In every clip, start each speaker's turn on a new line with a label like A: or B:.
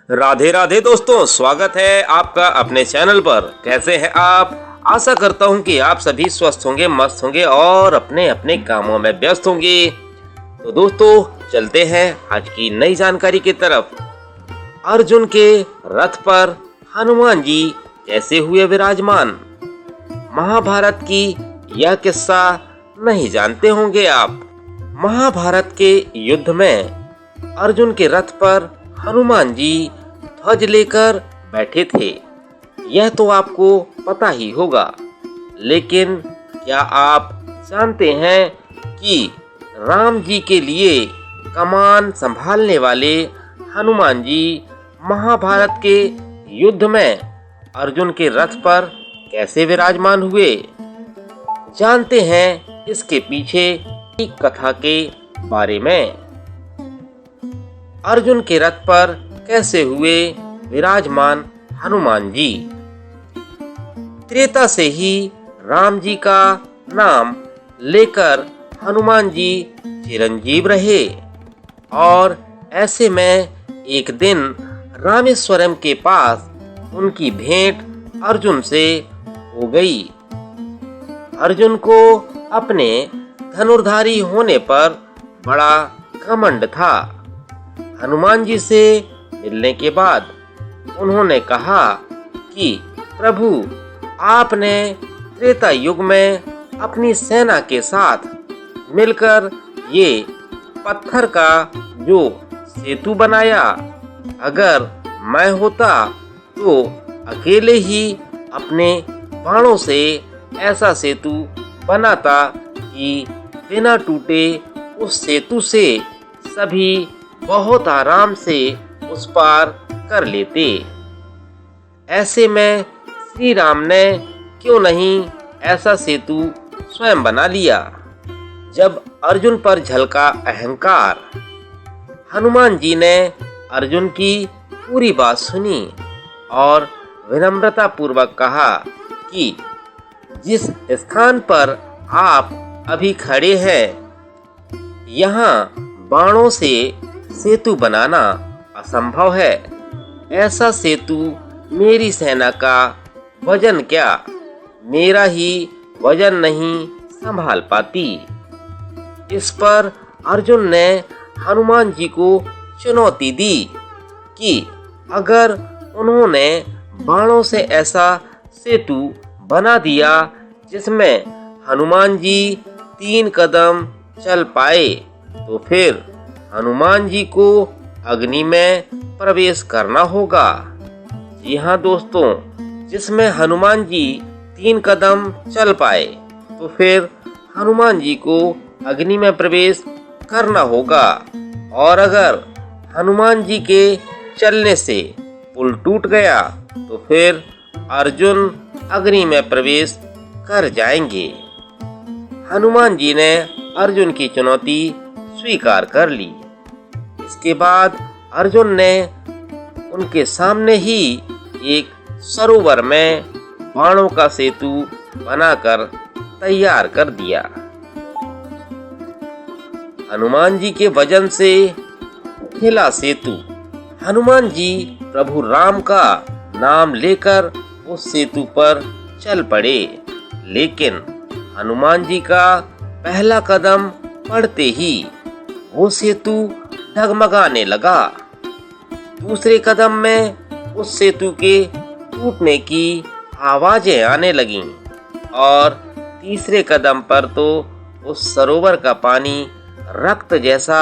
A: राधे राधे दोस्तों, स्वागत है आपका अपने चैनल पर। कैसे हैं आप? आशा करता हूं कि आप सभी स्वस्थ होंगे, मस्त होंगे और अपने अपने कामों में व्यस्त होंगे। तो दोस्तों चलते हैं आज की नई जानकारी की तरफ। अर्जुन के रथ पर हनुमान जी कैसे हुए विराजमान? महाभारत की यह किस्सा नहीं जानते होंगे आप। महाभारत के युद्ध में अर्जुन के रथ पर हनुमान जी ध्वज लेकर बैठे थे, यह तो आपको पता ही होगा। लेकिन क्या आप जानते हैं कि राम जी के लिए कमान संभालने वाले हनुमान जी महाभारत के युद्ध में अर्जुन के रथ पर कैसे विराजमान हुए? जानते हैं इसके पीछे की कथा के बारे में। अर्जुन के रथ पर कैसे हुए विराजमान हनुमान जी? त्रेता से ही राम जी का नाम लेकर हनुमान जी चिरंजीव रहे और ऐसे में एक दिन रामेश्वरम के पास उनकी भेंट अर्जुन से हो गई। अर्जुन को अपने धनुर्धारी होने पर बड़ा घमंड था। हनुमान जी से मिलने के बाद उन्होंने कहा कि प्रभु, आपने त्रेता युग में अपनी सेना के साथ मिलकर ये पत्थर का जो सेतु बनाया, अगर मैं होता तो अकेले ही अपने बाणों से ऐसा सेतु बनाता कि बिना टूटे उस सेतु से सभी बहुत आराम से उस पार कर लेते। ऐसे में श्री राम ने क्यों नहीं ऐसा सेतु स्वयं बना लिया? जब अर्जुन पर झलका अहंकार, हनुमान जी ने अर्जुन की पूरी बात सुनी और विनम्रता पूर्वक कहा कि जिस स्थान पर आप अभी खड़े हैं, यहाँ बाणों से सेतु बनाना असंभव है। ऐसा सेतु मेरी सेना का वजन क्या, मेरा ही वजन नहीं संभाल पाती। इस पर अर्जुन ने हनुमान जी को चुनौती दी कि अगर उन्होंने बाणों से ऐसा सेतु बना दिया जिसमें हनुमान जी 3 कदम चल पाए, तो फिर हनुमान जी को अग्नि में प्रवेश करना होगा। जी हाँ दोस्तों, जिसमें हनुमान जी 3 कदम चल पाए तो फिर हनुमान जी को अग्नि में प्रवेश करना होगा। और अगर हनुमान जी के चलने से पुल टूट गया तो फिर अर्जुन अग्नि में प्रवेश कर जाएंगे। हनुमान जी ने अर्जुन की चुनौती स्वीकार कर ली। इसके बाद अर्जुन ने उनके सामने ही एक सरोवर में बाणों का सेतु बनाकर तैयार कर दिया। हनुमान जी के वजन से हिला सेतु। हनुमान जी प्रभु राम का नाम लेकर उस सेतु पर चल पड़े, लेकिन हनुमान जी का पहला कदम पड़ते ही वो सेतु डगमगाने लगा। दूसरे कदम में उस सेतु के टूटने की आवाजें आने लगीं और तीसरे कदम पर तो उस सरोवर का पानी रक्त जैसा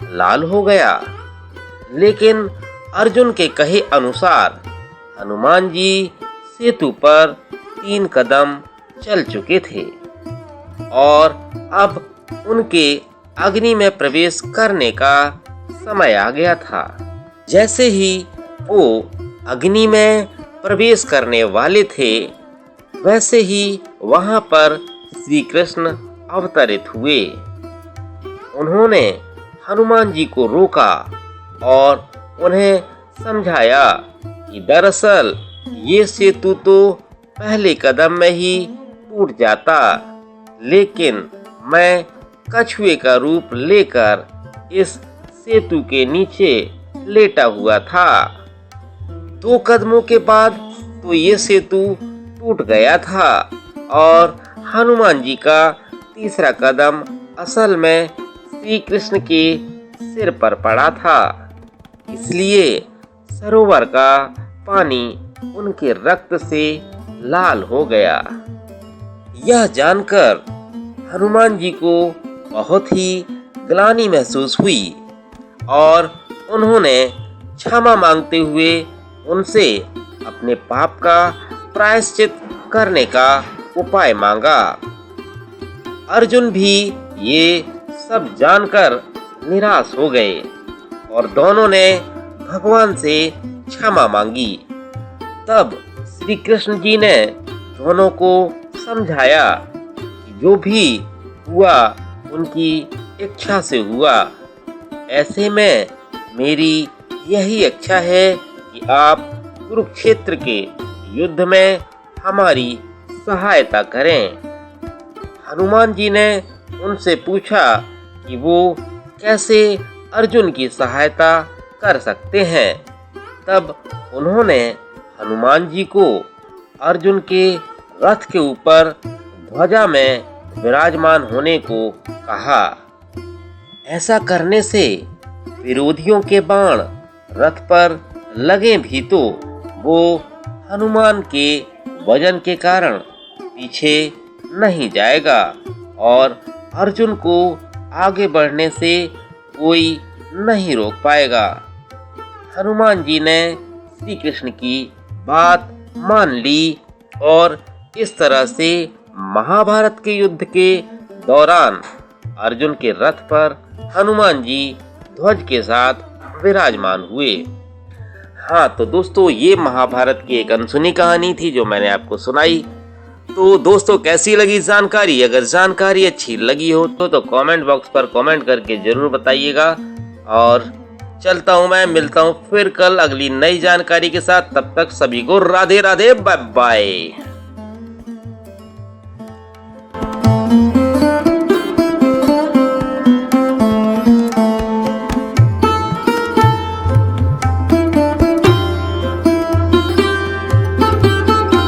A: लाल हो गया। लेकिन अर्जुन के कहे अनुसार हनुमान जी सेतु पर 3 कदम चल चुके थे और अब उनके अग्नि में प्रवेश करने का समय आ गया था। जैसे ही वो अग्नि में प्रवेश करने वाले थे, वैसे ही वहां पर श्री कृष्ण अवतरित हुए। उन्होंने हनुमान जी को रोका और उन्हें समझाया कि दरअसल ये सेतु तो पहले कदम में ही टूट जाता, लेकिन मैं कछुए का रूप लेकर इस सेतु के नीचे लेटा हुआ था, 2 कदमों के बाद तो ये सेतु टूट गया था और हनुमान जी का तीसरा कदम असल में श्री कृष्ण के सिर पर पड़ा था। इसलिए सरोवर का पानी उनके रक्त से लाल हो गया। यह जानकर हनुमान जी को बहुत ही ग्लानि महसूस हुई और उन्होंने क्षमा मांगते हुए उनसे अपने पाप का प्रायश्चित करने का उपाय मांगा। अर्जुन भी ये सब जानकर निराश हो गए और दोनों ने भगवान से क्षमा मांगी। तब श्री कृष्ण जी ने दोनों को समझाया कि जो भी हुआ उनकी इच्छा से हुआ। ऐसे में मेरी यही इच्छा है कि आप कुरुक्षेत्र के युद्ध में हमारी सहायता करें। हनुमान जी ने उनसे पूछा कि वो कैसे अर्जुन की सहायता कर सकते हैं। तब उन्होंने हनुमान जी को अर्जुन के रथ के ऊपर ध्वजा में विराजमान होने को कहा। ऐसा करने से विरोधियों के बाण रथ पर लगे भी तो वो हनुमान के वजन के कारण पीछे नहीं जाएगा और अर्जुन को आगे बढ़ने से कोई नहीं रोक पाएगा। हनुमान जी ने श्री कृष्ण की बात मान ली और इस तरह से महाभारत के युद्ध के दौरान अर्जुन के रथ पर हनुमान जी ध्वज के साथ विराजमान हुए। हाँ तो दोस्तों, ये महाभारत की एक अनसुनी कहानी थी जो मैंने आपको सुनाई। तो दोस्तों, कैसी लगी जानकारी? अगर जानकारी अच्छी लगी हो तो कमेंट बॉक्स पर कमेंट करके जरूर बताइएगा। और चलता हूँ मैं, मिलता हूँ फिर कल अगली नई जानकारी के साथ। तब तक सभी को राधे राधे, बाय बाय।